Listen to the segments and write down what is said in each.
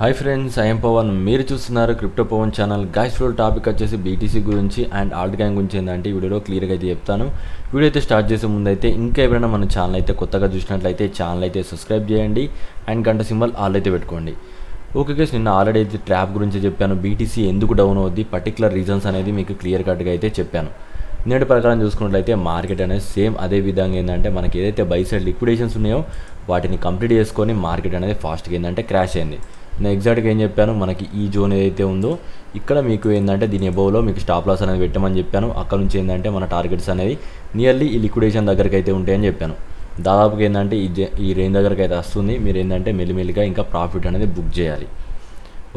Hi friends, I'm Pavan. మీరు చూస్తున్నారు crypto Pavan channel. Guys ఫ్లో టాపిక్ వచ్చేసి బీటీసీ గురించి అండ్ ఆల్ట్ కాయిన్ గురించి ఏంటంటే ఈ వీడియోలో క్లియర్గా అయితే చెప్తాను. వీడియో అయితే స్టార్ట్ చేసే ముందు అయితే ఇంకా ఎవరైనా మన ఛానల్ అయితే కొత్తగా చూసినట్లయితే ఛానల్ అయితే సబ్స్క్రైబ్ చేయండి అండ్ గంట సింబల్ ఆల్ అయితే పెట్టుకోండి. ఓకే గైస్, నిన్న ఆల్రెడీ అయితే ట్రాప్ గురించి చెప్పాను. బీటీసీ ఎందుకు డౌన్ అవుద్ది, పర్టికులర్ రీజన్స్ అనేది మీకు క్లియర్ కట్గా అయితే చెప్పాను. నేటి ప్రకారం చూసుకున్నట్లయితే మార్కెట్ అనేది సేమ్ అదే విధంగా ఏంటంటే మనకి ఏదైతే బై సైడ్ లిక్విడేషన్స్ ఉన్నాయో వాటిని కంప్లీట్ చేసుకొని మార్కెట్ అనేది ఫాస్ట్గా ఏంటంటే క్రాష్ అయింది. నేను ఎగ్జాక్ట్గా ఏం చెప్పాను, మనకి ఈ జోన్ ఏదైతే ఉందో ఇక్కడ మీకు ఏంటంటే దీని అబౌవ్లో మీకు స్టాప్ లాస్ అనేది పెట్టమని చెప్పాను. అక్కడ నుంచి ఏంటంటే మన టార్గెట్స్ అనేది నియర్లీ ఈ లిక్విడేషన్ దగ్గరికి అయితే ఉంటాయని చెప్పాను. దాదాపుగా ఏంటంటే ఈ రేంజ్ దగ్గరికి అయితే వస్తుంది. మీరు ఏంటంటే మెల్లిమెల్లిగా ఇంకా ప్రాఫిట్ అనేది బుక్ చేయాలి.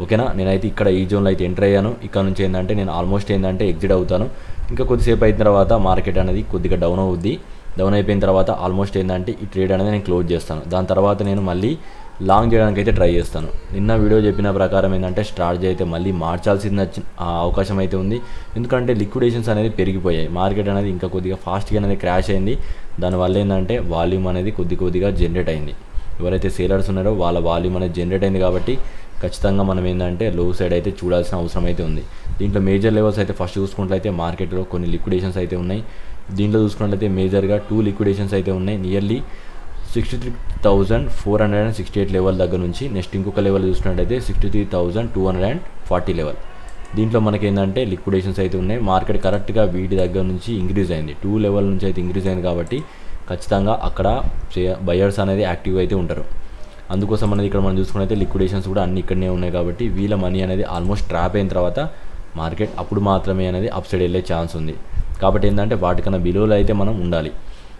ఓకేనా, నేనైతే ఇక్కడ ఈ జోన్లో అయితే ఎంటర్ అయ్యాను. ఇక్కడ నుంచి ఏంటంటే నేను ఆల్మోస్ట్ ఏంటంటే ఎగ్జిట్ అవుతాను. ఇంకా కొద్దిసేపు అయిన తర్వాత మార్కెట్ అనేది కొద్దిగా డౌన్ అవుద్ది. డౌన్ అయిపోయిన తర్వాత ఆల్మోస్ట్ ఏంటంటే ఈ ట్రేడ్ అనేది నేను క్లోజ్ చేస్తాను. దాని తర్వాత నేను మళ్ళీ లాంగ్ చేయడానికి అయితే ట్రై చేస్తాను. నిన్న వీడియో చెప్పిన ప్రకారం ఏంటంటే స్ట్రాటజీ అయితే మళ్ళీ మార్చాల్సిన అవకాశం అయితే ఉంది. ఎందుకంటే లిక్విడేషన్స్ అనేది పెరిగిపోయాయి. మార్కెట్ అనేది ఇంకా కొద్దిగా ఫాస్ట్గా అనేది క్రాష్ అయింది. దానివల్ల ఏంటంటే వాల్యూమ్ అనేది కొద్దిగా జనరేట్ అయింది. ఎవరైతే సేలర్స్ ఉన్నారో వాళ్ళ వాల్యూమ్ అనేది జనరేట్ అయింది కాబట్టి ఖచ్చితంగా మనం ఏంటంటే లో సైడ్ అయితే చూడాల్సిన అవసరం అయితే ఉంది. దీంట్లో మేజర్ లెవెల్స్ అయితే ఫస్ట్ చూసుకున్నట్లయితే మార్కెట్లో కొన్ని లిక్విడేషన్స్ అయితే ఉన్నాయి. దీంట్లో చూసుకున్నట్లయితే మేజర్గా 2 లిక్విడేషన్స్ అయితే ఉన్నాయి. నియర్లీ 63,468 లెవెల్ దగ్గర నుంచి నెక్స్ట్ ఇంకొక లెవెల్ చూసినట్టయితే 63,240 లెవెల్. దీంట్లో మనకి ఏంటంటే లిక్విడేషన్స్ అయితే ఉన్నాయి. మార్కెట్ కరెక్ట్గా వీటి దగ్గర నుంచి ఇంక్రీజ్ అయింది. 2 లెవెల్ నుంచి అయితే ఇంక్రీజ్ అయింది కాబట్టి ఖచ్చితంగా అక్కడ బయర్స్ అనేది యాక్టివ్ అయితే ఉంటారు. అందుకోసం అనేది ఇక్కడ మనం చూసుకున్నైతే లిక్విడేషన్స్ కూడా అన్ని ఇక్కడనే ఉన్నాయి కాబట్టి వీళ్ళ మనీ అనేది ఆల్మోస్ట్ ట్రాప్ అయిన తర్వాత మార్కెట్ అప్పుడు మాత్రమే అనేది అప్ సైడ్ వెళ్ళే ఛాన్స్ ఉంది. కాబట్టి ఏంటంటే వాటికన్నా బిలోలో అయితే మనం ఉండాలి.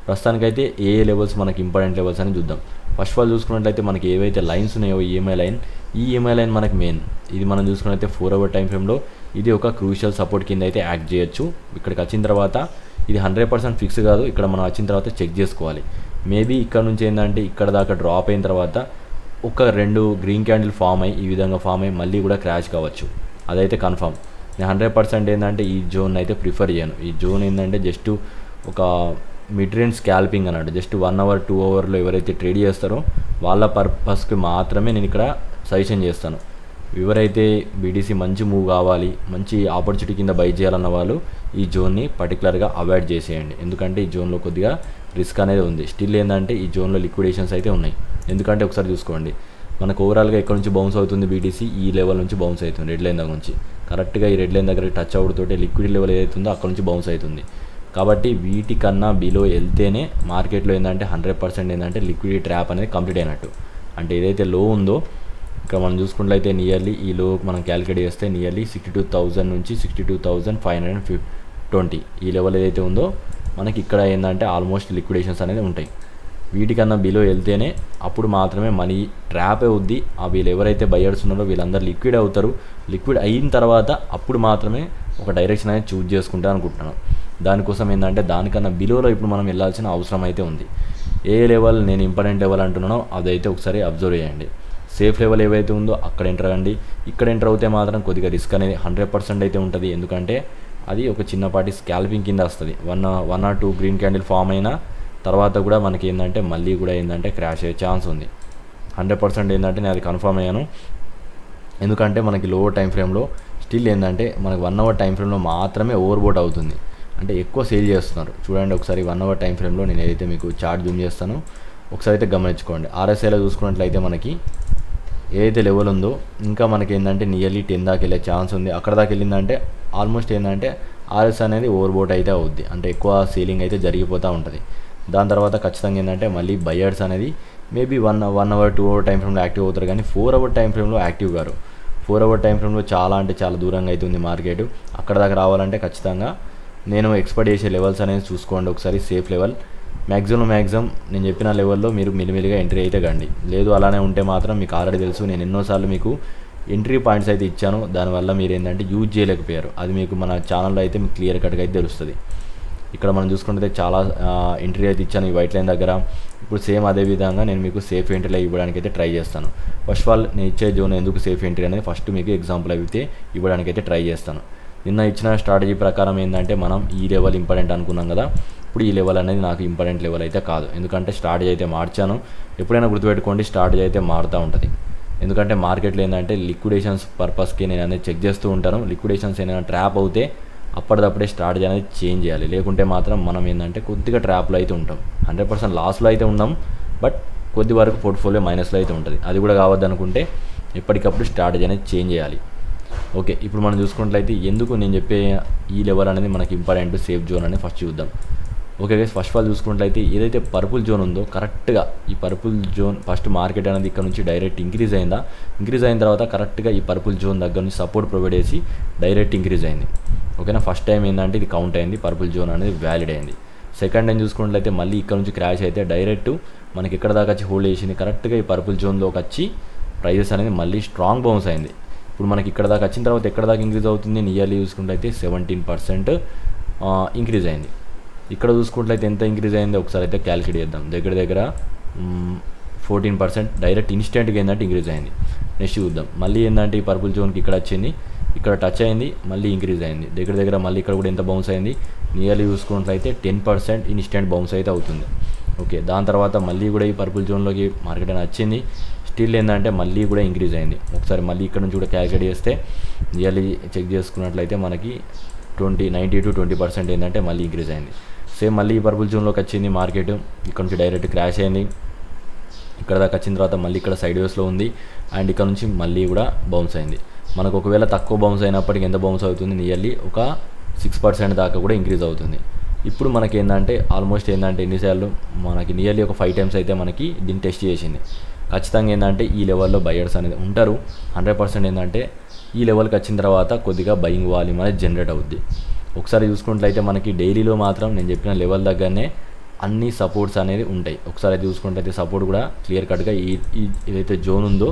ప్రస్తుతానికైతే ఏ లెవెల్స్ మనకి ఇంపార్టెంట్ లెవెల్స్ అని చూద్దాం. ఫస్ట్ ఆఫ్ ఆల్ చూసుకున్నట్లయితే మనకి ఏవైతే లైన్స్ ఉన్నాయో ఈఎంఐ లైన్, ఈ ఈఎంఐ లైన్ మనకి మెయిన్. ఇది మనం చూసుకున్నట్లయితే 4 అవర్ టైం ఫ్రేమ్లో ఇది ఒక క్రూషియల్ సపోర్ట్ కింద అయితే యాక్ట్ చేయొచ్చు. ఇక్కడికి వచ్చిన తర్వాత ఇది 100% ఫిక్స్ కాదు. ఇక్కడ మనం వచ్చిన తర్వాత చెక్ చేసుకోవాలి. మేబీ ఇక్కడ నుంచి ఏంటంటే ఇక్కడ దాకా డ్రాప్ అయిన తర్వాత ఒక 2 గ్రీన్ క్యాండిల్ ఫామ్ అయ్యి ఈ విధంగా ఫామ్ అయ్యి మళ్ళీ కూడా క్రాష్ కావచ్చు. అదైతే కన్ఫర్మ్. నేను 100% ఏంటంటే ఈ జోన్ అయితే ప్రిఫర్ చేయను. ఈ జోన్ ఏంటంటే జస్ట్ ఒక మిడ్ రేంజ్ స్కాల్పింగ్ అన్నట్టు. జస్ట్ 1 అవర్ 2 అవర్లో ఎవరైతే ట్రేడ్ చేస్తారో వాళ్ళ పర్పస్కి మాత్రమే నేను ఇక్కడ సజెషన్ చేస్తాను. ఎవరైతే బీటీసీ మంచి మూవ్ కావాలి, మంచి ఆపర్చునిటీ కింద బై చేయాలన్న వాళ్ళు ఈ జోన్ని పర్టికులర్గా అవాయిడ్ చేసేయండి. ఎందుకంటే ఈ జోన్లో కొద్దిగా రిస్క్ అనేది ఉంది. స్టిల్ ఏంటంటే ఈ జోన్లో లిక్విడేషన్స్ అయితే ఉన్నాయి. ఎందుకంటే ఒకసారి చూసుకోండి, మనకు ఓవరాల్గా ఎక్కడ నుంచి బౌన్స్ అవుతుంది బీటీసీ, ఈ లెవెల్ నుంచి బౌన్స్ అవుతుంది. రెడ్ లైన్ దగ్గర నుంచి కరెక్ట్గా ఈ రెడ్ లైన్ దగ్గర టచ్ అవుతుంటే లిక్విడ్ లెవెల్ ఏదైతుందో అక్కడ నుంచి బౌన్స్ అవుతుంది. కాబట్టి వీటికన్నా బిలో వెళ్తేనే మార్కెట్లో ఏంటంటే 100% ఏంటంటే లిక్విడిటీ ట్రాప్ అనేది కంప్లీట్ అయినట్టు. అంటే ఏదైతే లో ఉందో ఇక్కడ మనం చూసుకున్నట్లయితే నియర్లీ ఈ లో మనం క్యాలిక్యులేట్ చేస్తే నియర్లీ 62,000 నుంచి 62,520 ఈ లెవెల్ ఏదైతే ఉందో మనకి ఇక్కడ ఏంటంటే ఆల్మోస్ట్ లిక్విడేషన్స్ అనేది ఉంటాయి. వీటికన్నా బిలో వెళ్తేనే అప్పుడు మాత్రమే మనీ ట్రాప్ అవుద్ది. వీళ్ళు ఎవరైతే బయర్స్ ఉన్నారో వీళ్ళందరూ లిక్విడ్ అవుతారు. లిక్విడ్ అయిన తర్వాత అప్పుడు మాత్రమే ఒక డైరెక్షన్ అనేది చూజ్ చేసుకుంటా అనుకుంటున్నాను. దానికోసం ఏంటంటే దానికన్నా బిలోలో ఇప్పుడు మనం వెళ్ళాల్సిన అవసరం అయితే ఉంది. ఏ లెవెల్ నేను ఇంపార్టెంట్ లెవెల్ అంటున్నానో అదైతే ఒకసారి అబ్జర్వ్ చేయండి. సేఫ్ లెవెల్ ఏవైతే ఉందో అక్కడ ఎంటర్ అవ్వండి. ఇక్కడ ఎంటర్ అవుతే మాత్రం కొద్దిగా రిస్క్ అనేది 100% అయితే ఉంటుంది. ఎందుకంటే అది ఒక చిన్నపాటి స్కాల్పింగ్ కింద వస్తుంది. 1 or 2 గ్రీన్ క్యాండిల్ ఫామ్ అయినా తర్వాత కూడా మనకి ఏంటంటే మళ్ళీ కూడా ఏంటంటే క్రాష్ అయ్యే ఛాన్స్ ఉంది. 100% ఏంటంటే నేను అది కన్ఫర్మ్ అయ్యాను. ఎందుకంటే మనకి లో టైం ఫ్రేమ్లో స్టిల్ ఏంటంటే మనకి 1 అవర్ టైం ఫ్రేమ్లో మాత్రమే ఓవర్బోట్ అవుతుంది. అంటే ఎక్కువ సేల్ చేస్తున్నారు. చూడండి ఒకసారి 1 అవర్ టైం ఫ్రేమ్లో నేను ఏదైతే మీకు చార్ట్ జూమ్ చేస్తాను ఒకసారి అయితే గమనించుకోండి. RSIలో చూసుకున్నట్లయితే మనకి ఏదైతే లెవెల్ ఉందో ఇంకా మనకి ఏంటంటే నియర్లీ 10 దాకా వెళ్ళే ఛాన్స్ ఉంది. అక్కడ దాకా వెళ్ళిందంటే ఆల్మోస్ట్ ఏంటంటే RS అనేది ఓవర్బోట్ అయితే అవుద్ది. అంటే ఎక్కువ సేలింగ్ అయితే జరిగిపోతూ ఉంటుంది. దాని తర్వాత ఖచ్చితంగా ఏంటంటే మళ్ళీ బయర్స్ అనేది మేబీ 1 అవర్ 2 అవర్ టైం ఫ్రేమ్లో యాక్టివ్ అవుతారు, కానీ 4 అవర్ టైం ఫ్రేమ్లో యాక్టివ్ గారు. 4 అవర్ టైం ఫ్రేమ్లో చాలా అంటే చాలా దూరంగా అవుతుంది మార్కెట్. అక్కడ దాకా రావాలంటే ఖచ్చితంగా నేను ఎక్స్పెక్ట్ చేసే లెవెల్స్ అనేది చూసుకోండి ఒకసారి. సేఫ్ లెవెల్ మ్యాక్సిమం నేను చెప్పిన లెవెల్లో మీరు మెల్లిమెల్లిగా ఎంట్రీ అయితే కండి. లేదు అలానే ఉంటే మాత్రం మీకు ఆల్రెడీ తెలుసు, నేను ఎన్నోసార్లు మీకు ఎంట్రీ పాయింట్స్ అయితే ఇచ్చాను. దానివల్ల మీరు ఏంటంటే యూజ్ చేయలేకపోయారు. అది మీకు మన ఛానల్లో అయితే మీకు క్లియర్ కట్గా అయితే తెలుస్తుంది. ఇక్కడ మనం చూసుకుంటే చాలా ఎంట్రీ అయితే ఇచ్చాను ఈ వైట్ లైన్ దగ్గర. ఇప్పుడు సేమ్ అదే విధంగా నేను మీకు సేఫ్ ఎంట్రీలో ఇవ్వడానికి అయితే ట్రై చేస్తాను. ఫస్ట్ ఆఫ్ ఆల్ నేను ఇచ్చే జోన్ ఎందుకు సేఫ్ ఎంట్రీ అనేది ఫస్ట్ మీకు ఎగ్జాంపుల్ అయితే ఇవ్వడానికి అయితే ట్రై చేస్తాను. నిన్న ఇచ్చిన స్ట్రాటజీ ప్రకారం ఏంటంటే మనం ఈ లెవెల్ ఇంపార్టెంట్ అనుకున్నాం కదా, ఇప్పుడు ఈ లెవెల్ అనేది నాకు ఇంపార్టెంట్ లెవెల్ అయితే కాదు. ఎందుకంటే స్ట్రాటజీ అయితే మార్చాను. ఎప్పుడైనా గుర్తుపెట్టుకోండి, స్ట్రాటజీ అయితే మారుతూ ఉంటుంది. ఎందుకంటే మార్కెట్లో ఏంటంటే లిక్విడేషన్స్ పర్పస్కి నేను అనేది చెక్ చేస్తూ ఉంటాను. లిక్విడేషన్స్ ఏమైనా ట్రాప్ అవుతే అప్పటిదప్పుడే స్ట్రాటజీ అనేది చేంజ్ చేయాలి. లేకుంటే మాత్రం మనం ఏంటంటే కొద్దిగా ట్రాప్లో అయితే ఉంటాం. 100% లాస్లో అయితే ఉన్నాం, బట్ కొద్ది వరకు పోర్ట్ఫోలియో మైనస్లో అయితే ఉంటుంది. అది కూడా కావద్దనుకుంటే ఎప్పటికప్పుడు స్ట్రాటజీ అనేది చేంజ్ చేయాలి. ఓకే, ఇప్పుడు మనం చూసుకున్నట్లయితే ఎందుకు నేను చెప్పే ఈ లెవెల్ అనేది మనకి ఇంపార్టెంట్ సేఫ్ జోన్ అనేది ఫస్ట్ చూద్దాం. Okay guys, first of all చూసుకున్నట్లయితే ఏదైతే పర్పుల్ జోన్ ఉందో కరెక్ట్గా ఈ పర్పుల్ జోన్ ఫస్ట్ మార్కెట్ అనేది ఇక్కడ నుంచి డైరెక్ట్ ఇంక్రీజ్ అయిందా, ఇంక్రీజ్ అయిన తర్వాత కరెక్ట్గా ఈ పర్పుల్ జోన్ దగ్గర నుంచి సపోర్ట్ ప్రొవైడ్ చేసి డైరెక్ట్ ఇంక్రీజ్ అయింది. ఓకేనా, ఫస్ట్ టైం ఏంటంటే ఇది కౌంట్ అయింది, పర్పుల్ జోన్ అనేది వ్యాలిడ్ అయింది. సెకండ్ టైం చూసుకున్నట్లయితే మళ్ళీ ఇక్కడ నుంచి క్రాష్ అయితే డైరెక్ట్ మనకి ఎక్కడ దాకా వచ్చి హోల్డ్ చేసింది, కరెక్ట్గా ఈ పర్పుల్ జోన్లోకి వచ్చి ప్రైజెస్ అనేది మళ్ళీ స్ట్రాంగ్ బౌన్స్ అయింది. ఇప్పుడు మనకి ఇక్కడ దాకా వచ్చిన తర్వాత ఎక్కడ దాకా ఇంక్రీజ్ అవుతుంది, నియర్లీ చూసుకున్నట్లయితే 17% ఇంక్రీజ్ అయింది. ఇక్కడ చూసుకున్నట్లయితే ఎంత ఇంక్రీజ్ అయిందో ఒకసారి అయితే క్యాలిక్యులేట్ చేద్దాం. దగ్గర 14% డైరెక్ట్ ఇన్స్టెంట్గా ఏంటంటే ఇంక్రీజ్ అయింది. నెక్స్ట్ చూద్దాం, మళ్ళీ ఏంటంటే ఈ పర్పుల్ జోన్కి ఇక్కడ వచ్చింది, ఇక్కడ టచ్ అయింది, మళ్ళీ ఇంక్రీజ్ అయింది. దగ్గర మళ్ళీ ఇక్కడ కూడా ఎంత బౌన్స్ అయింది, నియర్లీ చూసుకున్నట్లయితే 10% ఇన్స్టెంట్ బౌన్స్ అయితే అవుతుంది. ఓకే, దాని తర్వాత మళ్ళీ కూడా ఈ పర్పుల్ జోన్లోకి మార్కెట్ అనేది వచ్చింది, స్టిల్ ఏంటంటే మళ్ళీ కూడా ఇంక్రీజ్ అయింది. ఒకసారి మళ్ళీ ఇక్కడ నుంచి కూడా క్యాలిక్యులేట్ చేస్తే నియర్లీ చెక్ చేసుకున్నట్లయితే మనకి 90 to 20% ఏంటంటే మళ్ళీ ఇంక్రీజ్ అయింది. సేమ్ మళ్ళీ ఈ పర్పుల్ జోన్లోకి వచ్చింది మార్కెట్, ఇక్కడ నుంచి డైరెక్ట్ క్రాష్ అయింది. ఇక్కడ దాకా వచ్చిన తర్వాత మళ్ళీ ఇక్కడ సైడ్ వేస్లో ఉంది అండ్ ఇక్కడ నుంచి మళ్ళీ కూడా బౌన్స్ అయింది. మనకు ఒకవేళ తక్కువ బౌన్స్ అయినప్పటికీ ఎంత బౌన్స్ అవుతుంది, నియర్లీ ఒక 6% దాకా కూడా ఇంక్రీజ్ అవుతుంది. ఇప్పుడు మనకి ఏంటంటే ఆల్మోస్ట్ ఏంటంటే ఎన్నిసార్లు మనకి నియర్లీ ఒక 5 times అయితే మనకి దీన్ని టెస్ట్ చేసింది. ఖచ్చితంగా ఏంటంటే ఈ లెవెల్లో బయర్స్ అనేది ఉంటారు. 100% ఏంటంటే ఈ లెవెల్కి వచ్చిన తర్వాత కొద్దిగా బయింగ్ వాల్యూమ్ అనేది జనరేట్ అవుద్ది. ఒకసారి చూసుకున్నట్లయితే మనకి డైలీలో మాత్రం నేను చెప్పిన లెవెల్ దగ్గరనే అన్ని సపోర్ట్స్ అనేది ఉంటాయి. ఒకసారి చూసుకున్నట్లయితే సపోర్ట్ కూడా క్లియర్ కట్గా ఏదైతే జోన్ ఉందో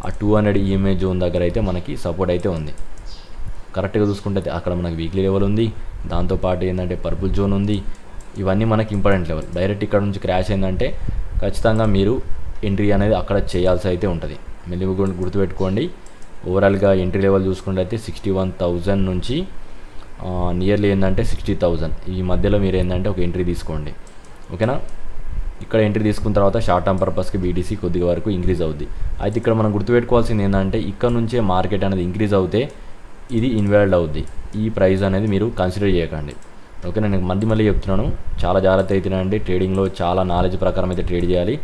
ఆ 200 EMA జోన్ దగ్గర అయితే మనకి సపోర్ట్ అయితే ఉంది. కరెక్ట్గా చూసుకుంటే అక్కడ మనకి వీక్లీ లెవెల్ ఉంది, దాంతోపాటు ఏంటంటే పర్పుల్ జోన్ ఉంది. ఇవన్నీ మనకి ఇంపార్టెంట్ లెవెల్. డైరెక్ట్ ఇక్కడ నుంచి క్రాష్ అయిందంటే ఖచ్చితంగా మీరు ఎంట్రీ అనేది అక్కడ చేయాల్సి అయితే ఉంటుంది. మెల్లిగా గుర్తుపెట్టుకోండి. ఓవరాల్గా ఎంట్రీ లెవెల్ చూసుకుంటే 61,000 నుంచి నియర్లీ ఏంటంటే 60,000 ఈ మధ్యలో మీరు ఏంటంటే ఒక ఎంట్రీ తీసుకోండి. ఓకేనా, ఇక్కడ ఎంట్రీ తీసుకున్న తర్వాత షార్ట్ టర్మ్ పర్పస్కి BTC కొద్దిగా వరకు ఇంక్రీజ్ అవుద్ది. అయితే ఇక్కడ మనం గుర్తుపెట్టుకోవాల్సింది ఏంటంటే ఇక్కడ నుంచే మార్కెట్ అనేది ఇంక్రీజ్ అవుతే ఇది ఇన్వాల్వ్ అవుద్ది. ఈ ప్రైస్ అనేది మీరు కన్సిడర్ చేయకండి. ఓకే, నేను మళ్ళీ చెప్తున్నాను, చాలా జాగ్రత్త అవుతున్నాయండి. ట్రేడింగ్లో చాలా నాలెడ్జ్ ప్రకారం అయితే ట్రేడ్ చేయాలి.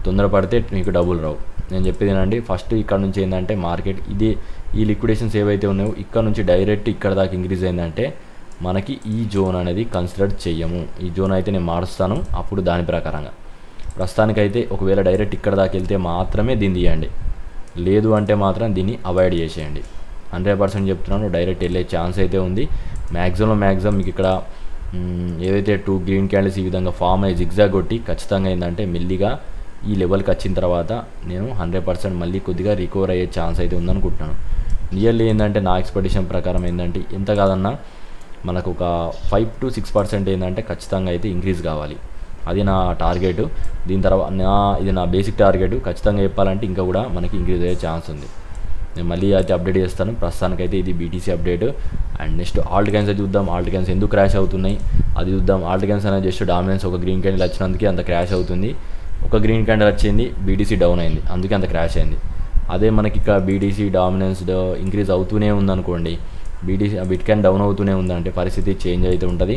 తొందరపడితే మీకు డబ్బులు రావు. నేను చెప్పేది ఏంటంటే ఫస్ట్ ఇక్కడ నుంచి ఏంటంటే మార్కెట్ ఈ లిక్విడేషన్స్ ఏవైతే ఉన్నాయో ఇక్కడ నుంచి డైరెక్ట్ ఇక్కడ దాకా ఇంక్రీజ్ అయిందంటే మనకి ఈ జోన్ అనేది కన్సిడర్ చెయ్యము. ఈ జోన్ అయితే నేను మారుస్తాను అప్పుడు దాని ప్రకారంగా. ప్రస్తుతానికైతే ఒకవేళ డైరెక్ట్ ఇక్కడ దాకా వెళ్తే మాత్రమే దీన్ని తీయండి, లేదు అంటే మాత్రం దీన్ని అవాయిడ్ చేసేయండి. 100% చెప్తున్నాను, డైరెక్ట్ వెళ్ళే ఛాన్స్ అయితే ఉంది. మ్యాక్సిమం మీకు ఇక్కడ ఏదైతే 2 గ్రీన్ క్యాండిల్స్ ఈ విధంగా ఫామ్ అయ్యి జిగ్జాగ్ కొట్టి ఖచ్చితంగా ఏంటంటే మెల్లిగా ఈ లెవెల్కి వచ్చిన తర్వాత నేను 100% మళ్ళీ కొద్దిగా రికవర్ అయ్యే ఛాన్స్ అయితే ఉందనుకుంటున్నాను. నియర్లీ ఏంటంటే నా ఎక్స్పెక్టేషన్ ప్రకారం ఏంటంటే ఎంత కాదన్నా మనకు ఒక 5 to 6% ఏంటంటే ఖచ్చితంగా అయితే ఇంక్రీజ్ కావాలి. అది నా టార్గెట్. దీని తర్వాత ఇది నా బేసిక్ టార్గెట్. ఖచ్చితంగా చెప్పాలంటే ఇంకా కూడా మనకి ఇంక్రీజ్ అయ్యే ఛాన్స్ ఉంది. నేను మళ్ళీ అయితే అప్డేట్ చేస్తాను. ప్రస్తుతానికైతే ఇది BTC update. And next Alt coins చూద్దాం. ఆల్ట్ కాయిన్స్ ఎందుకు క్రాష్ అవుతున్నాయి అది చూద్దాం. ఆల్ట్ కాయిన్స్ అనేది జస్ట్ డామినెన్స్ ఒక గ్రీన్ క్యాండిల్ వచ్చినందుకే అంత క్రాష్ అవుతుంది. ఒక గ్రీన్ క్యాండిల్ వచ్చింది, BTC డౌన్ అయింది, అందుకే అంత క్రాష్ అయింది. అదే మనకి ఇక్కడ BTC డామినెన్స్ ఇంక్రీజ్ అవుతూనే ఉందనుకోండి, బిట్కాయిన్ డౌన్ అవుతూనే ఉందంటే పరిస్థితి చేంజ్ అయితే ఉంటుంది.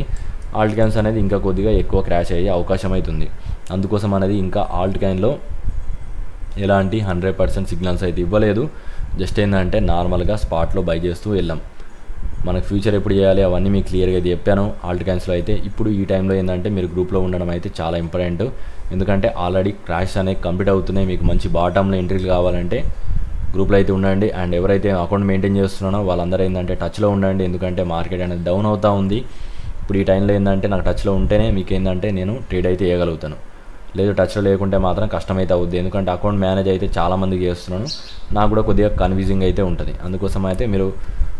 ఆల్ట్ కాయిన్స్ అనేది ఇంకా కొద్దిగా ఎక్కువ క్రాష్ అయ్యే అవకాశం అవుతుంది. అందుకోసం అనేది ఇంకా ఆల్ట్ కాయిన్లో ఎలాంటి 100% సిగ్నల్స్ అయితే ఇవ్వలేదు. జస్ట్ ఏంటంటే నార్మల్గా స్పాట్లో బై చేస్తూ వెళ్ళాం. మనకు ఫ్యూచర్ ఎప్పుడు చేయాలి అవన్నీ మీకు క్లియర్గా చెప్పాను. ఆల్ట్ కాయిన్స్లో అయితే ఇప్పుడు ఈ టైంలో ఏంటంటే మీరు గ్రూప్లో ఉండడం అయితే చాలా ఇంపార్టెంట్. ఎందుకంటే ఆల్రెడీ క్రాష్ అనేవి కంప్లీట్ అవుతున్నాయి. మీకు మంచి బాటంలో ఎంట్రీలు కావాలంటే గ్రూప్లో అయితే ఉండండి. అండ్ ఎవరైతే అకౌంట్ మెయింటైన్ చేస్తున్నానో వాళ్ళందరూ ఏంటంటే టచ్లో ఉండండి. ఎందుకంటే మార్కెట్ అనేది డౌన్ అవుతూ ఉంది. ఇప్పుడు ఈ టైంలో ఏంటంటే నాకు టచ్లో ఉంటేనే మీకు ఏంటంటే నేను ట్రేడ్ అయితే చేయగలుగుతాను. లేదు టచ్లో లేకుంటే మాత్రం కష్టమైతే అవుద్ది. ఎందుకంటే అకౌంట్ మేనేజ్ అయితే చాలామందికి చేస్తున్నాను, నాకు కూడా కొద్దిగా కన్ఫ్యూజింగ్ అయితే ఉంటుంది. అందుకోసం అయితే మీరు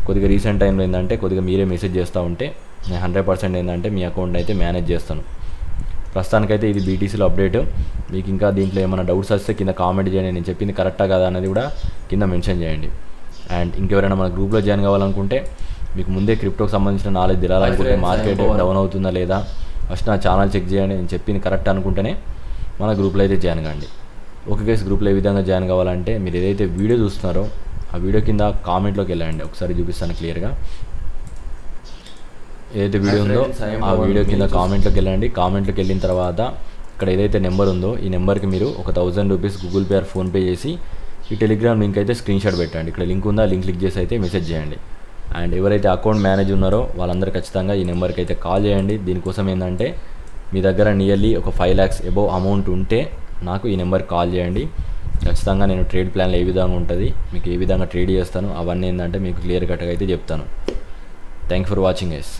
కొద్దిగా రీసెంట్ టైంలో ఏంటంటే కొద్దిగా మీరే మెసేజ్ చేస్తూ ఉంటే నేను 100% ఏంటంటే మీ అకౌంట్ అయితే మేనేజ్ చేస్తాను. ప్రస్తుతానికైతే ఇది BTCలో అప్డేట్. మీకు ఇంకా దీంట్లో ఏమైనా డౌట్స్ వస్తే కింద కామెంట్ చేయండి. నేను చెప్పింది కరెక్టా కదా అనేది కూడా కింద మెన్షన్ చేయండి. అండ్ ఇంకెవరైనా మన గ్రూప్లో జాయిన్ కావాలనుకుంటే మీకు ముందే క్రిప్టోకి సంబంధించిన నాలెడ్జ్ తెలియాలనుకుంటే మార్కెట్ డౌన్ అవుతుందా లేదా ఫస్ట్ నా ఛానల్ చెక్ చేయండి. నేను చెప్పింది కరెక్ట్ అనుకుంటేనే మన గ్రూప్లో అయితే జాయిన్ కాండి. ఓకే గైస్, గ్రూప్లో ఏ విధంగా జాయిన్ కావాలంటే మీరు ఏదైతే వీడియో చూస్తున్నారో ఆ వీడియో కింద కామెంట్లోకి వెళ్ళండి. ఒకసారి చూపిస్తాను క్లియర్గా. ఏదైతే వీడియో ఉందో ఆ వీడియో కింద కామెంట్లోకి వెళ్ళండి. కామెంట్లోకి వెళ్ళిన తర్వాత ఇక్కడ ఏదైతే నెంబర్ ఉందో ఈ నెంబర్కి మీరు ఒక 1000 rupees Google pay are PhonePe చేసి ఈ టెలిగ్రామ్ లింక్ అయితే స్క్రీన్ షాట్ పెట్టండి. ఇక్కడ లింక్ ఉందా, లింక్ క్లిక్ చేసి అయితే మెసేజ్ చేయండి. అండ్ ఎవరైతే అకౌంట్ మేనేజ్ ఉన్నారో వాళ్ళందరూ ఖచ్చితంగా ఈ నెంబర్కి అయితే కాల్ చేయండి. దీనికోసం ఏంటంటే మీ దగ్గర నియర్లీ ఒక 5 lakhs అబోవ్ అమౌంట్ ఉంటే నాకు ఈ నెంబర్కి కాల్ చేయండి. ఖచ్చితంగా నేను ట్రేడ్ ప్లాన్లో ఏ విధంగా ఉంటుంది, మీకు ఏ విధంగా ట్రేడ్ చేస్తాను అవన్నీ ఏంటంటే మీకు క్లియర్ కట్గా అయితే చెప్తాను. Thank for watching guys.